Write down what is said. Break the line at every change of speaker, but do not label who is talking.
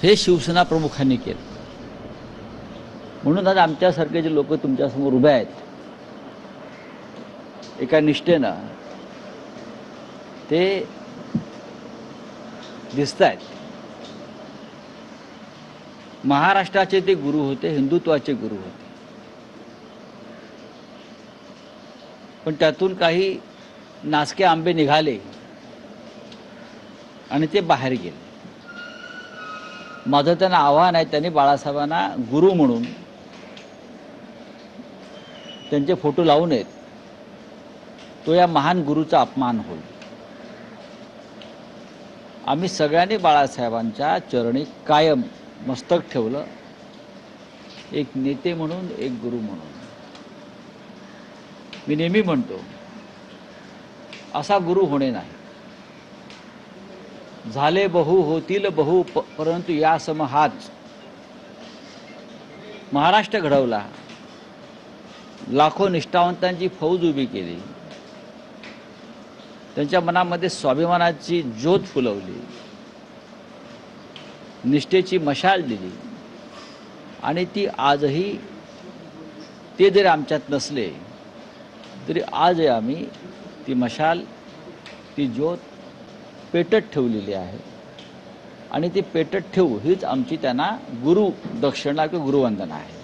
हे शिवसेना प्रमुखांनी केलं. म्हणून आज आमच्यासारखे जे लोक तुमच्यासमोर उभे आहेत, एका निष्ठेनं ते दिसत आहेत. महाराष्ट्राचे ते गुरु होते, हिंदुत्वाचे गुरु होते. पण त्यातून काही नासके आंबे निघाले आणि ते बाहेर गेले. माझं त्यांना आव्हान आहे, त्यांनी बाळासाहेबांना गुरु म्हणून त्यांचे फोटो लावू नयेत. तो या महान गुरुचा अपमान होईल. आम्ही सगळ्यांनी बाळासाहेबांच्या चरणी कायम मस्तक ठेवलं, एक नेते म्हणून, एक गुरु म्हणून. मी नेहमी म्हणतो, असा गुरु होणे नाही. झाले बहु होतील बहु, परंतु या सम हाच. महाराष्ट्र घडवला, लाखो निष्ठावंतांची फौज उभी केली, त्यांच्या मनामध्ये स्वाभिमानाची ज्योत फुलवली, निष्ठेची मशाल दिली. आणि ती आजही, ते जरी आमच्यात नसले तरी आजही आम्ही ती मशाल, ती ज्योत पेटत ठेवलेली आहे. आणि ती पेटत ठेवू हीच आमची त्यांना गुरु दक्षिणा किंवा गुरुवंदना आहे.